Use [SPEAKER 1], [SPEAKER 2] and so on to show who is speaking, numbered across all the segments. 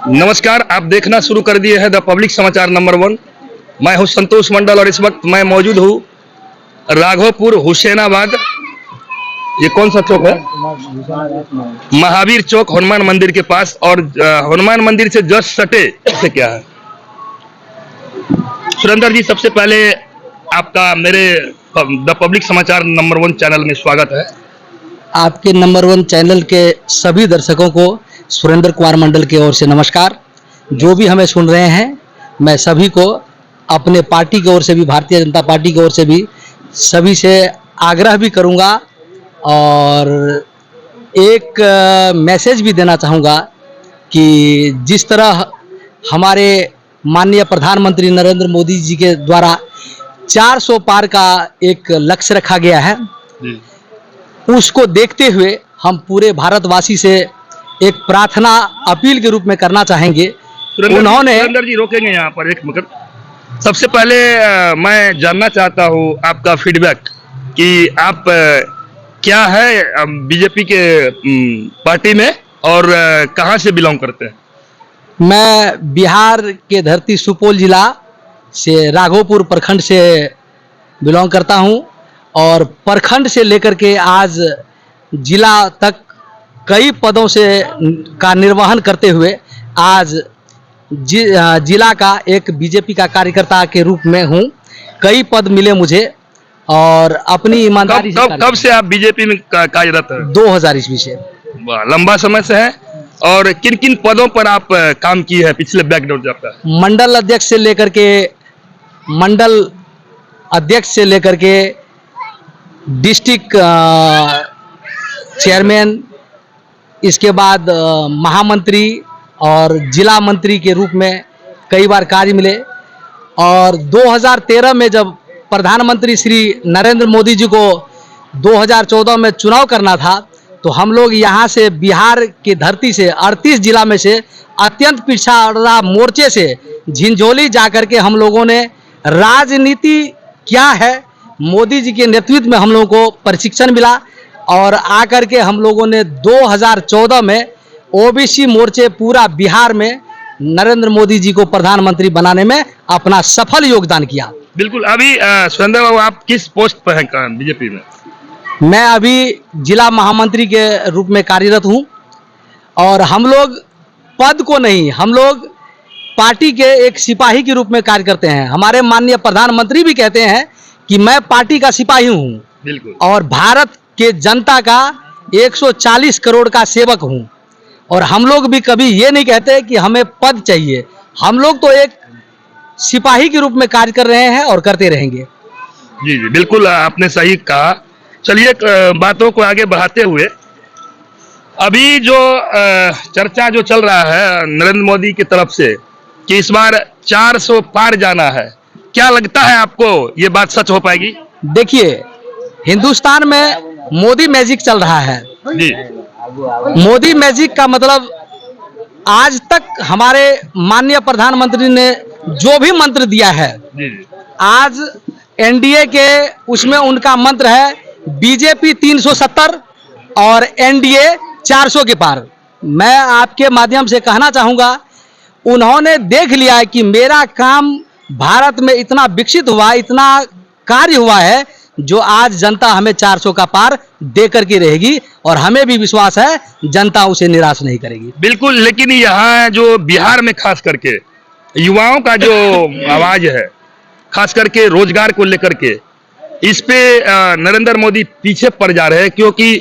[SPEAKER 1] नमस्कार, आप देखना शुरू कर दिए हैं द पब्लिक समाचार नंबर 1। मैं हूं संतोष मंडल और इस वक्त मैं मौजूद हूं राघोपुर हुसैनाबाद। ये कौन सा चौक है? महावीर चौक, हनुमान मंदिर के पास। और हनुमान मंदिर से जस्ट सटे से क्या है सुरेंद्र जी, सबसे पहले आपका मेरे द पब्लिक समाचार नंबर 1 चैनल में स्वागत है।
[SPEAKER 2] आपके नंबर 1 चैनल के सभी दर्शकों को सुरेंद्र कुमार मंडल की ओर से नमस्कार। जो भी हमें सुन रहे हैं, मैं सभी को अपने पार्टी की ओर से भी, भारतीय जनता पार्टी की ओर से भी, सभी से आग्रह भी करूंगा और एक मैसेज भी देना चाहूँगा कि जिस तरह हमारे माननीय प्रधानमंत्री नरेंद्र मोदी जी के द्वारा 400 पार का एक लक्ष्य रखा गया है, उसको देखते हुए हम पूरे भारतवासी से एक प्रार्थना अपील के रूप में करना चाहेंगे। उन्होंने
[SPEAKER 1] सुरेंद्र जी रोकेंगे यहाँ पर एक मिनट। सबसे पहले मैं जानना चाहता हूँ आपका फीडबैक कि आप क्या है बीजेपी के पार्टी में और कहाँ से बिलोंग करते हैं?
[SPEAKER 2] मैं बिहार के धरती सुपौल जिला से राघोपुर प्रखंड से बिलोंग करता हूं और प्रखंड से लेकर के आज जिला तक कई पदों से का निर्वहन करते हुए आज जिला का एक बीजेपी का कार्यकर्ता के रूप में हूं। कई पद मिले मुझे और अपनी ईमानदारी से।
[SPEAKER 1] कब से आप बीजेपी में कार्यरत हैं?
[SPEAKER 2] 2000 ईस्वी से।
[SPEAKER 1] लंबा समय से है। और किन किन पदों पर आप काम किए हैं? पिछले बैकग्राउंड आपका।
[SPEAKER 2] मंडल अध्यक्ष से लेकर के डिस्ट्रिक्ट चेयरमैन, इसके बाद महामंत्री और जिला मंत्री के रूप में कई बार कार्य मिले। और 2013 में जब प्रधानमंत्री श्री नरेंद्र मोदी जी को 2014 में चुनाव करना था, तो हम लोग यहाँ से बिहार की धरती से 38 जिला में से अत्यंत पिछड़ा मोर्चे से झिंझोली जाकर के हम लोगों ने राजनीति क्या है, मोदी जी के नेतृत्व में हम लोगों को प्रशिक्षण मिला और आकर के हम लोगों ने 2014 में ओबीसी मोर्चे पूरा बिहार में नरेंद्र मोदी जी को प्रधानमंत्री बनाने में अपना सफल योगदान किया।
[SPEAKER 1] बिल्कुल। अभी सुरेंद्र बाबू, आप किस पोस्ट पर हैं बीजेपी में?
[SPEAKER 2] मैं अभी जिला महामंत्री के रूप में कार्यरत हूं और हम लोग पद को नहीं, हम लोग पार्टी के एक सिपाही के रूप में कार्य करते हैं। हमारे माननीय प्रधानमंत्री भी कहते हैं कि मैं पार्टी का सिपाही हूं।
[SPEAKER 1] बिल्कुल।
[SPEAKER 2] और भारत के जनता का 140 करोड़ का सेवक हूं। और हम लोग भी कभी ये नहीं कहते कि हमें पद चाहिए, हम लोग तो एक सिपाही के रूप में कार्य कर रहे हैं और करते रहेंगे।
[SPEAKER 1] जी जी, बिल्कुल आपने सही कहा। चलिए बातों को आगे बढ़ाते हुए, अभी जो चर्चा जो चल रहा है नरेंद्र मोदी की तरफ से कि इस बार 400 पार जाना है, क्या लगता है आपको ये बात सच हो पाएगी?
[SPEAKER 2] देखिए, हिंदुस्तान में मोदी मैजिक चल रहा है
[SPEAKER 1] जी।
[SPEAKER 2] मोदी मैजिक का मतलब आज तक हमारे माननीय प्रधानमंत्री ने जो भी मंत्र दिया है, आज एनडीए के उसमें उनका मंत्र है बीजेपी 370 और एनडीए 400 के पार। मैं आपके माध्यम से कहना चाहूँगा, उन्होंने देख लिया है कि मेरा काम भारत में इतना विकसित हुआ, इतना कार्य हुआ है, जो आज जनता हमें 400 का पार दे करके रहेगी और हमें भी विश्वास है जनता उसे निराश नहीं करेगी।
[SPEAKER 1] बिल्कुल। लेकिन यहाँ जो बिहार में खास करके युवाओं का जो आवाज है, खास करके रोजगार को लेकर के, इस पे नरेंद्र मोदी पीछे पड़ जा रहे हैं, क्योंकि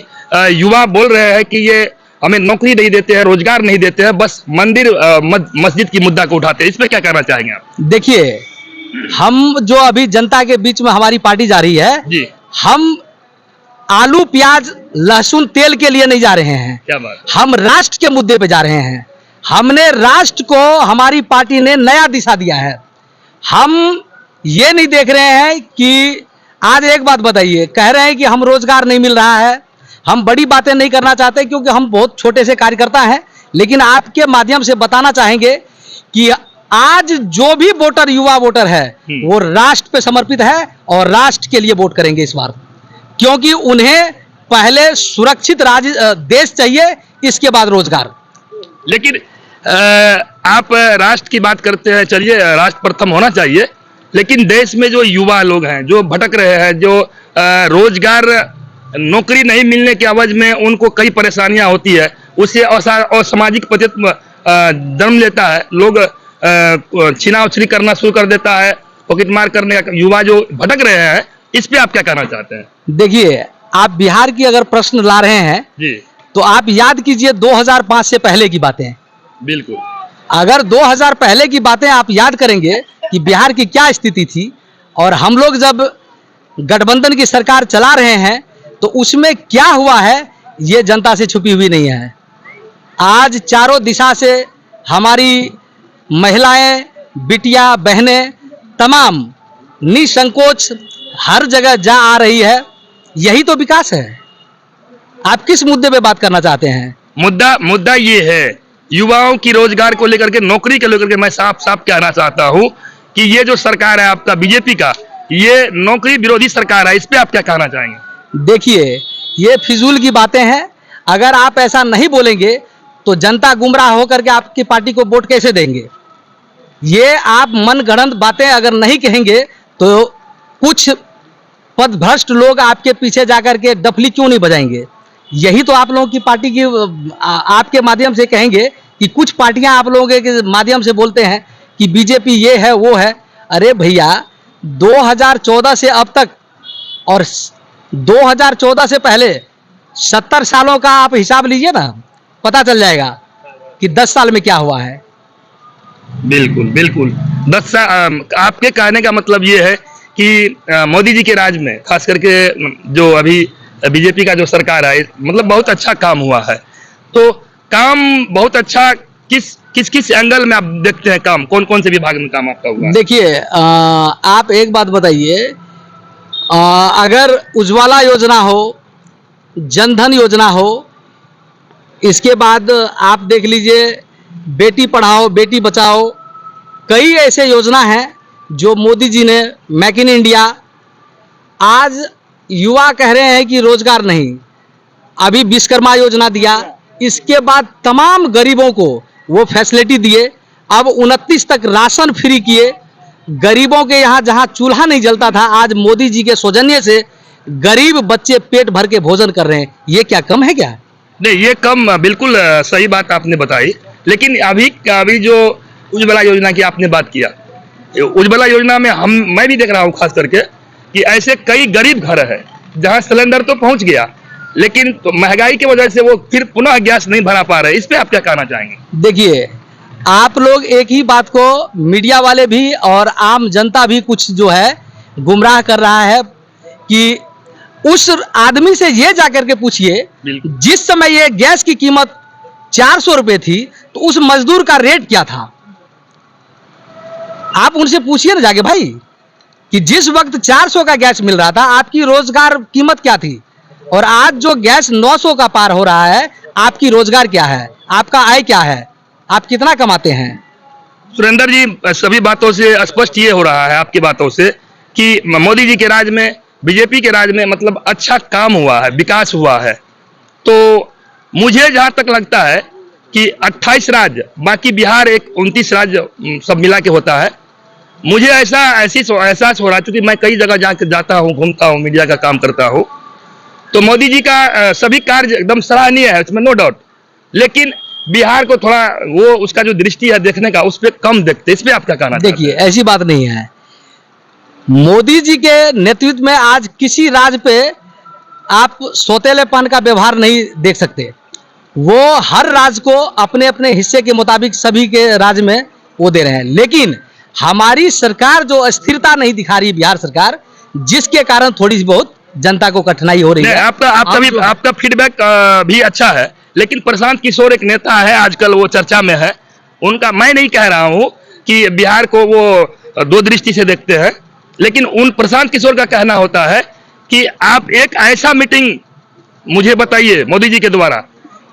[SPEAKER 1] युवा बोल रहे हैं कि ये हमें नौकरी नहीं देते हैं, रोजगार नहीं देते हैं, बस मंदिर मस्जिद की मुद्दा को उठाते हैं। इस पे क्या कहना चाहेंगे आप?
[SPEAKER 2] देखिए, हम जो अभी जनता के बीच में हमारी पार्टी जा रही है
[SPEAKER 1] जी,
[SPEAKER 2] हम आलू प्याज लहसुन तेल के लिए नहीं जा रहे हैं।
[SPEAKER 1] क्या बात?
[SPEAKER 2] हम राष्ट्र के मुद्दे पे जा रहे हैं। हमने राष्ट्र को, हमारी पार्टी ने नया दिशा दिया है। हम ये नहीं देख रहे हैं कि आज एक बात बताइए, कह रहे हैं कि हम रोजगार नहीं मिल रहा है, हम बड़ी बातें नहीं करना चाहते क्योंकि हम बहुत छोटे से कार्यकर्ता हैं, लेकिन आपके माध्यम से बताना चाहेंगे कि आज जो भी वोटर, युवा वोटर है, वो राष्ट्र पे समर्पित है और राष्ट्र के लिए वोट करेंगे इस बार, क्योंकि उन्हें पहले सुरक्षित देश चाहिए, इसके बाद रोजगार।
[SPEAKER 1] लेकिन आप राष्ट्र की बात करते हैं, चलिए राष्ट्र प्रथम होना चाहिए, लेकिन देश में जो युवा लोग हैं जो भटक रहे हैं, जो रोजगार नौकरी नहीं मिलने के एवज में उनको कई परेशानियां होती है, उससे असामाजिक प्रतीत जन्म लेता है, लोग छीना उछरी करना शुरू कर देता है, पॉकेटमार करने का युवा जो भटक रहे हैं, इस पे आप क्या कहना चाहते हैं?
[SPEAKER 2] देखिए, आप बिहार की अगर प्रश्न ला रहे हैं
[SPEAKER 1] जी
[SPEAKER 2] तो आप याद कीजिए 2005 से पहले की बातें।
[SPEAKER 1] बिल्कुल।
[SPEAKER 2] अगर 2000 पहले की बातें आप याद करेंगे कि बिहार की क्या स्थिति थी और हम लोग जब गठबंधन की सरकार चला रहे हैं तो उसमें क्या हुआ है, ये जनता से छुपी हुई नहीं है। आज चारों दिशा से हमारी महिलाएं, बिटिया, बहनें तमाम निसंकोच हर जगह जा आ रही है। यही तो विकास है। आप किस मुद्दे पे बात करना चाहते हैं?
[SPEAKER 1] मुद्दा ये है, युवाओं की रोजगार को लेकर के, नौकरी को लेकर के मैं साफ साफ कहना चाहता हूं कि ये जो सरकार है आपका बीजेपी का, ये नौकरी विरोधी सरकार है। इस पे आप क्या कहना चाहेंगे?
[SPEAKER 2] देखिए, ये फिजूल की बातें हैं। अगर आप ऐसा नहीं बोलेंगे तो जनता गुमराह होकर के आपकी पार्टी को वोट कैसे देंगे? ये आप मनगढ़ंत बातें अगर नहीं कहेंगे तो कुछ पदभ्रष्ट लोग आपके पीछे जाकर के डफली क्यों नहीं बजाएंगे? यही तो आप लोगों की पार्टी की आपके माध्यम से कहेंगे कि कुछ पार्टियां आप लोगों के माध्यम से बोलते हैं कि बीजेपी ये है वो है। अरे भैया, 2014 से अब तक और 2014 से पहले 70 सालों का आप हिसाब लीजिए ना, पता चल जाएगा कि 10 साल में क्या हुआ है।
[SPEAKER 1] बिल्कुल बिल्कुल। 10 साल, आपके कहने का मतलब ये है कि मोदी जी के राज में खास करके जो अभी बीजेपी का जो सरकार है, मतलब बहुत अच्छा काम हुआ है। तो काम बहुत अच्छा किस एंगल में आप देखते हैं? काम कौन कौन से विभाग में काम आपका हुआ?
[SPEAKER 2] देखिए, आप एक बात बताइए, अगर उज्ज्वला योजना हो, जनधन योजना हो, इसके बाद आप देख लीजिए बेटी पढ़ाओ बेटी बचाओ, कई ऐसे योजना हैं जो मोदी जी ने, मेक इन इंडिया। आज युवा कह रहे हैं कि रोजगार नहीं, अभी विश्वकर्मा योजना दिया, इसके बाद तमाम गरीबों को वो फैसिलिटी दिए। अब 29 तक राशन फ्री किए। गरीबों के यहाँ जहाँ चूल्हा नहीं जलता था, आज मोदी जी के सौजन्य से गरीब बच्चे पेट भर के भोजन कर रहे हैं। ये क्या कम है क्या?
[SPEAKER 1] नहीं, ये कम, बिल्कुल सही बात आपने बताई। लेकिन अभी जो उज्ज्वला योजना की आपने बात किया, उज्ज्वला योजना में मैं भी देख रहा हूँ खास करके कि ऐसे कई गरीब घर है जहाँ सिलेंडर तो पहुंच गया, लेकिन तो महंगाई की वजह से वो फिर पुनः गैस नहीं भरा पा रहे। इस पे आप क्या कहना चाहेंगे?
[SPEAKER 2] देखिए, आप लोग एक ही बात को, मीडिया वाले भी और आम जनता भी कुछ जो है गुमराह कर रहा है कि उस आदमी से ये जाकर के पूछिए, जिस समय ये गैस की कीमत 400 रुपए थी तो उस मजदूर का रेट क्या था? आप उनसे पूछिए ना जाके भाई कि जिस वक्त 400 का गैस मिल रहा था आपकी रोजगार कीमत क्या थी, और आज जो गैस 900 का पार हो रहा है, आपकी रोजगार क्या है, आपका आय क्या है, आप कितना कमाते हैं?
[SPEAKER 1] सुरेंद्र जी, सभी बातों से स्पष्ट ये हो रहा है आपकी बातों से कि मोदी जी के राज में, बीजेपी के राज में मतलब अच्छा काम हुआ है, विकास हुआ है। तो मुझे जहां तक लगता है कि 28 राज्य, बाकी बिहार एक 29 राज्य सब मिला के होता है। मुझे एहसास हो रहा है, क्योंकि मैं कई जगह जाता हूँ, घूमता हूँ, मीडिया का काम करता हूँ, तो मोदी जी का सभी कार्य एकदम सराहनीय है, उसमें नो डाउट। लेकिन बिहार को थोड़ा वो उसका जो दृष्टि है देखने का, उस पर कम देखते। इस पे आप क्या कहना?
[SPEAKER 2] देखिए, ऐसी बात नहीं है। मोदी जी के नेतृत्व में आज किसी राज्य पे आप सौतेलेपन का व्यवहार नहीं देख सकते। वो हर राज्य को अपने अपने हिस्से के मुताबिक सभी के राज्य में वो दे रहे हैं। लेकिन हमारी सरकार जो स्थिरता नहीं दिखा रही, बिहार सरकार, जिसके कारण थोड़ी सी बहुत जनता को कठिनाई हो रही है।
[SPEAKER 1] आपका फीडबैक भी अच्छा है, लेकिन प्रशांत किशोर एक नेता है, आजकल वो चर्चा में है। उनका, मैं नहीं कह रहा हूं कि बिहार को वो दो दृष्टि से देखते हैं, लेकिन उन प्रशांत किशोर का कहना होता है कि आप एक ऐसा मीटिंग मुझे बताइए मोदी जी के द्वारा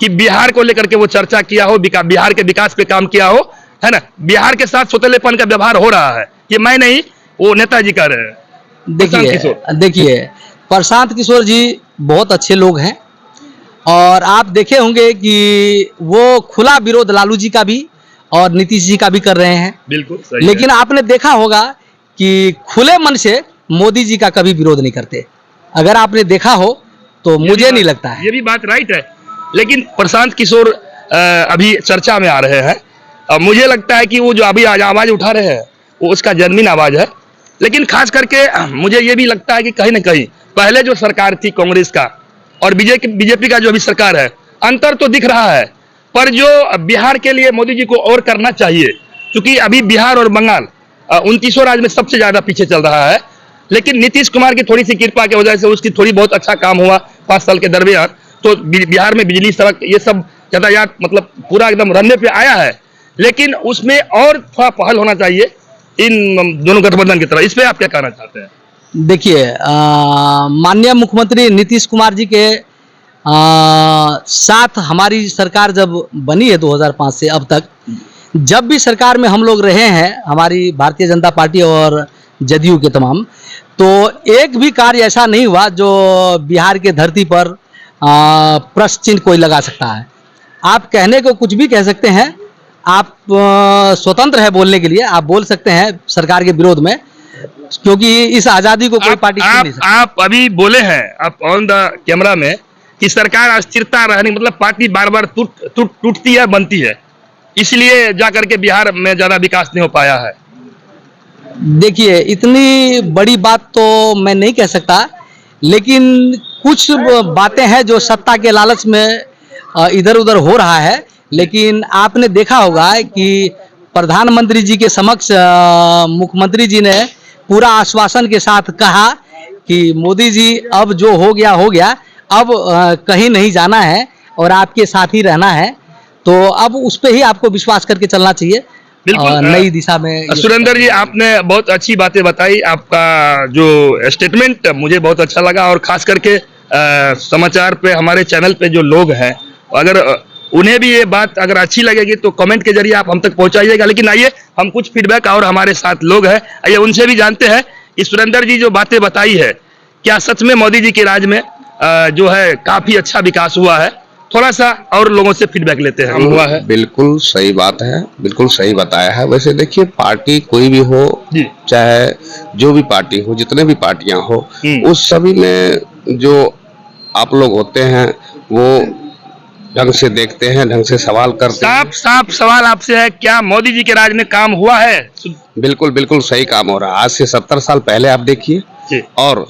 [SPEAKER 1] कि बिहार को लेकर के वो चर्चा किया हो, बिहार के विकास पे काम किया हो, है ना। बिहार के साथ सौतेलेपन का व्यवहार हो रहा है, ये मैं नहीं, वो नेताजी कह रहे हैं।
[SPEAKER 2] देखिए, प्रशांत किशोर जी बहुत अच्छे लोग हैं और आप देखे होंगे कि वो खुला विरोध लालू जी का भी और नीतीश जी का भी कर रहे हैं।
[SPEAKER 1] बिल्कुल सही
[SPEAKER 2] लेकिन आपने देखा होगा कि खुले मन से मोदी जी का कभी विरोध नहीं करते। अगर आपने देखा हो तो मुझे नहीं लगता है।
[SPEAKER 1] ये भी बात राइट है। लेकिन प्रशांत किशोर अभी चर्चा में आ रहे हैं। मुझे लगता है कि वो जो अभी आवाज उठा रहे हैं वो उसका जेन्युइन आवाज है। लेकिन खास करके मुझे ये भी लगता है कि कहीं ना कहीं पहले जो सरकार थी कांग्रेस का और बीजेपी का जो अभी सरकार है, अंतर तो दिख रहा है। पर जो बिहार के लिए मोदी जी को और करना चाहिए, क्योंकि अभी बिहार और बंगाल 29 राज्य में सबसे ज्यादा पीछे चल रहा है। लेकिन नीतीश कुमार की थोड़ी सी कृपा की वजह से उसकी थोड़ी बहुत अच्छा काम हुआ 5 साल के दरमियान। तो बिहार में बिजली, सड़क, ये सब यातायात मतलब पूरा एकदम रनवे पे आया है। लेकिन उसमें और थोड़ा पहल होना चाहिए इन दोनों गठबंधन की तरह। इस पे आप क्या कहना चाहते हैं?
[SPEAKER 2] देखिए, माननीय मुख्यमंत्री नीतीश कुमार जी के साथ हमारी सरकार जब बनी है 2005 से अब तक, जब भी सरकार में हम लोग रहे हैं, हमारी भारतीय जनता पार्टी और जदयू के तमाम, तो एक भी कार्य ऐसा नहीं हुआ जो बिहार के धरती पर प्रश्न चिन्ह कोई लगा सकता है। आप कहने को कुछ भी कह सकते हैं, आप स्वतंत्र है बोलने के लिए, आप बोल सकते हैं सरकार के विरोध में, क्योंकि इस आजादी को कोई पार्टी छीन नहीं सकती।
[SPEAKER 1] आप अभी बोले हैं, आप ऑन द कैमरा में, कि सरकार अस्थिरता रहने, मतलब पार्टी बार बार टूटती है, बनती है, इसलिए जाकर के बिहार में ज्यादा विकास नहीं हो पाया है।
[SPEAKER 2] देखिए, इतनी बड़ी बात तो मैं नहीं कह सकता, लेकिन कुछ बातें हैं जो सत्ता के लालच में इधर उधर हो रहा है। लेकिन आपने देखा होगा कि प्रधानमंत्री जी के समक्ष मुख्यमंत्री जी ने पूरा आश्वासन के साथ कहा कि मोदी जी अब जो हो गया, अब कहीं नहीं जाना है और आपके साथ ही रहना है। तो अब उस पर ही आपको विश्वास करके चलना चाहिए।
[SPEAKER 1] बिल्कुल
[SPEAKER 2] नई दिशा में।
[SPEAKER 1] सुरेंद्र जी, आपने बहुत अच्छी बातें बताई। आपका जो स्टेटमेंट मुझे बहुत अच्छा लगा, और खास करके समाचार पे, हमारे चैनल पे जो लोग हैं, अगर उन्हें भी ये बात अगर अच्छी लगेगी तो कमेंट के जरिए आप हम तक पहुंचाइएगा। लेकिन आइए हम कुछ फीडबैक, और हमारे साथ लोग हैं, आइए उनसे भी जानते हैं कि सुरेंद्र जी जो बातें बताई है, क्या सच में मोदी जी के राज में जो है काफी अच्छा विकास हुआ है? थोड़ा सा और लोगों से फीडबैक लेते हैं। हुआ है,
[SPEAKER 3] बिल्कुल सही बात है, बिल्कुल सही बताया है। वैसे देखिए, पार्टी कोई भी हो, चाहे जो भी पार्टी हो, जितने भी पार्टियां हो, उस सभी में जो आप लोग होते हैं वो ढंग से देखते हैं, ढंग से सवाल करते हैं।
[SPEAKER 1] साफ सवाल आपसे है, क्या मोदी जी के राज में काम हुआ है?
[SPEAKER 3] बिल्कुल बिल्कुल सही काम हो रहा है। आज से 70 साल पहले आप देखिए, और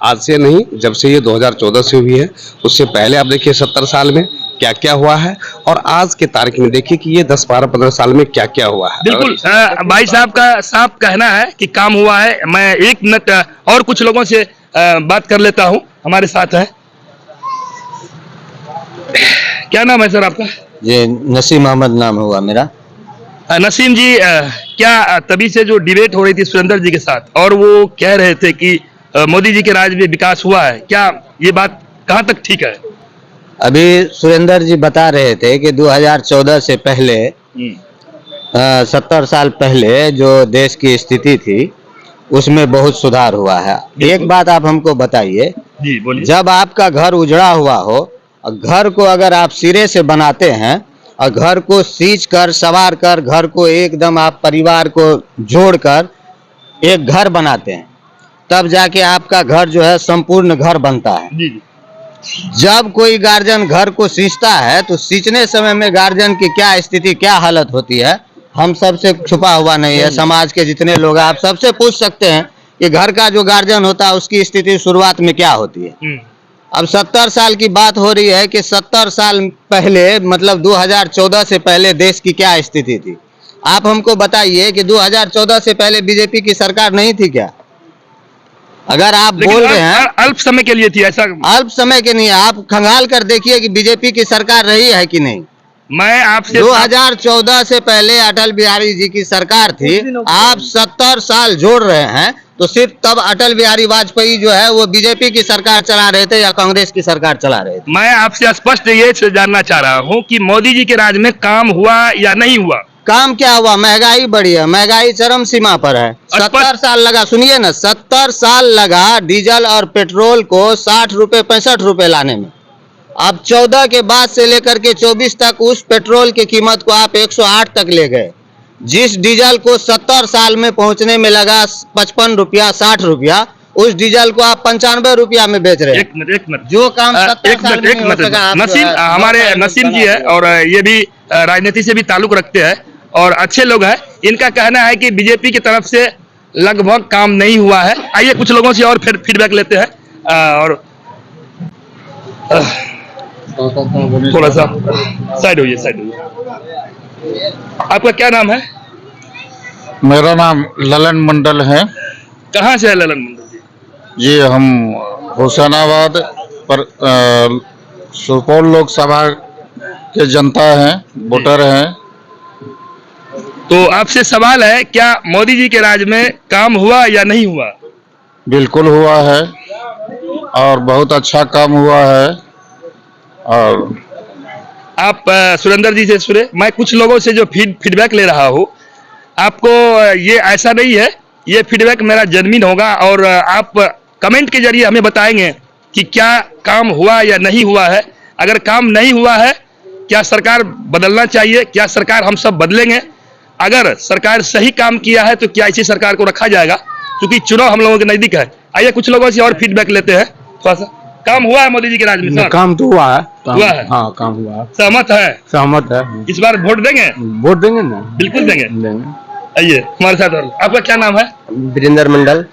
[SPEAKER 3] आज से नहीं, जब से ये 2014 से हुई है, उससे पहले आप देखिए 70 साल में क्या क्या हुआ है, और आज के तारीख में देखिए कि ये 10, 12, 15 साल में क्या क्या हुआ है।
[SPEAKER 1] बिल्कुल भाई साहब का साफ कहना है कि काम हुआ है। मैं 1 मिनट और कुछ लोगों से बात कर लेता हूँ, हमारे साथ है। क्या नाम है सर आपका?
[SPEAKER 4] ये नसीम अहमद नाम हुआ मेरा।
[SPEAKER 1] नसीम जी, क्या तभी से जो डिबेट हो रही थी सुरेंद्र जी के साथ, और वो कह रहे थे कि मोदी जी के राज में विकास हुआ है, क्या ये बात कहाँ तक ठीक है?
[SPEAKER 4] अभी सुरेंद्र जी बता रहे थे कि 2014 से पहले 70 साल पहले जो देश की स्थिति थी उसमें बहुत सुधार हुआ है। एक बात आप हमको बताइए,
[SPEAKER 1] जी बोलिए।
[SPEAKER 4] जब आपका घर उजड़ा हुआ हो, घर को अगर आप सिरे से बनाते हैं और घर को सींच कर, संवार कर, घर को एकदम आप परिवार को जोड़कर एक घर बनाते हैं, तब जाके आपका घर जो है संपूर्ण घर बनता है।
[SPEAKER 1] जी।
[SPEAKER 4] जब कोई गार्जियन घर को सींचता है तो सींचने समय में गार्जियन की क्या स्थिति, क्या हालत होती है, हम सबसे छुपा हुआ नहीं है। समाज के जितने लोग हैं, आप सबसे पूछ सकते हैं कि घर का जो गार्जियन होता है उसकी स्थिति शुरुआत में क्या होती है। अब 70 साल की बात हो रही है कि 70 साल पहले, मतलब 2014 से पहले देश की क्या स्थिति थी। आप हमको बताइए कि 2014 से पहले बीजेपी की सरकार नहीं थी क्या? अगर आप बोल रहे हैं
[SPEAKER 1] अल्प समय के लिए थी, ऐसा
[SPEAKER 4] अल्प समय के नहीं, आप खंगाल कर देखिए कि बीजेपी की सरकार रही है कि नहीं।
[SPEAKER 1] मैं आपसे
[SPEAKER 4] 2014 से पहले अटल बिहारी जी की सरकार थी। आप 70 साल जोड़ रहे हैं, तो सिर्फ तब अटल बिहारी वाजपेयी जो है वो बीजेपी की सरकार चला रहे थे या कांग्रेस की सरकार चला रहे थे?
[SPEAKER 1] मैं आपसे स्पष्ट ये जानना चाह रहा हूँ कि मोदी जी के राज में काम हुआ या नहीं हुआ?
[SPEAKER 4] काम क्या हुआ? महंगाई बढ़ी है, महंगाई चरम सीमा पर है। 70 साल लगा, सुनिए ना, 70 साल लगा डीजल और पेट्रोल को 60 रुपए 65 रुपए लाने में। अब 14 के बाद से लेकर के 24 तक उस पेट्रोल की कीमत को आप 108 तक ले गए। जिस डीजल को 70 साल में पहुंचने में लगा 55 रुपया 60 रुपया, उस डीजल को आप 95 रुपया में बेच रहे हैं।
[SPEAKER 1] एक मिनट
[SPEAKER 4] जो काम 70 साल में नहीं हो सका, आप
[SPEAKER 1] नसीम, हमारे नसीम जी है और ये भी राजनीति से भी ताल्लुक रखते हैं और अच्छे लोग हैं। इनका कहना है कि बीजेपी की तरफ से लगभग काम नहीं हुआ है। आइए कुछ लोगों से और फिर फीडबैक लेते हैं और थोड़ा सा साइड होइए, साइड होइए। आपका क्या नाम है?
[SPEAKER 5] मेरा नाम ललन मंडल है
[SPEAKER 1] कहाँ से है ललन मंडल जी?
[SPEAKER 5] जी। हम हुसैनाबाद पर सुपौल लोकसभा के जनता हैं, वोटर हैं।
[SPEAKER 1] तो आपसे सवाल है, क्या मोदी जी के राज में काम हुआ या नहीं हुआ?
[SPEAKER 5] बिल्कुल हुआ है और बहुत अच्छा काम हुआ है। और
[SPEAKER 1] आप सुरेंद्र जी से सुने, मैं कुछ लोगों से जो फीडबैक ले रहा हूँ, आपको ये ऐसा नहीं है, ये फीडबैक मेरा जेन्युइन होगा और आप कमेंट के जरिए हमें बताएंगे कि क्या काम हुआ या नहीं हुआ है। अगर काम नहीं हुआ है, क्या सरकार बदलना चाहिए, क्या सरकार हम सब बदलेंगे? अगर सरकार सही काम किया है तो क्या इसी सरकार को रखा जाएगा, क्योंकि चुनाव हम लोगों के नजदीक है। आइए कुछ लोगों से और फीडबैक लेते हैं। थोड़ा सा काम हुआ है मोदी जी के राज में सर?
[SPEAKER 6] काम तो हुआ है,
[SPEAKER 1] हुआ है?
[SPEAKER 6] हाँ काम हुआ है।
[SPEAKER 1] सहमत है?
[SPEAKER 6] सहमत है।
[SPEAKER 1] इस बार वोट देंगे?
[SPEAKER 6] वोट देंगे ना?
[SPEAKER 1] बिल्कुल देंगे।
[SPEAKER 6] देंगे।
[SPEAKER 1] आइए हमारे साथ और आपका क्या नाम है?
[SPEAKER 4] वीरेंद्र मंडल।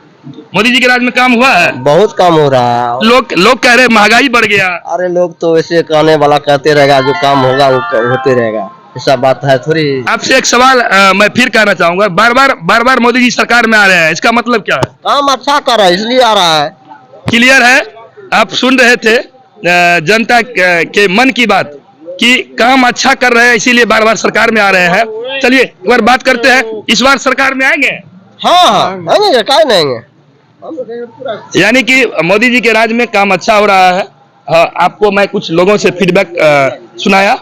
[SPEAKER 1] मोदी जी के राज में काम हुआ है?
[SPEAKER 4] बहुत काम हो रहा है।
[SPEAKER 1] लोग कह रहे महंगाई बढ़ गया।
[SPEAKER 4] अरे लोग तो ऐसे कहने वाला कहते रहेगा, जो काम होगा वो होते रहेगा, ऐसा बात है थोड़ी।
[SPEAKER 1] आपसे एक सवाल मैं फिर कहना चाहूंगा, बार बार मोदी जी सरकार में आ रहे हैं, इसका मतलब क्या है?
[SPEAKER 4] काम अच्छा कर रहा है इसलिए आ रहा है।
[SPEAKER 1] क्लियर है? आप सुन रहे थे जनता के मन की बात कि काम अच्छा कर रहे हैं इसीलिए बार बार सरकार में आ रहे हैं। चलिए एक बार बात करते हैं, इस बार सरकार में आएंगे?
[SPEAKER 4] हाँ हाँ आएंगे, काहे नहीं आएंगे।
[SPEAKER 1] यानी कि मोदी जी के राज में काम अच्छा हो रहा है। आपको मैं कुछ लोगों से फीडबैक सुनाया।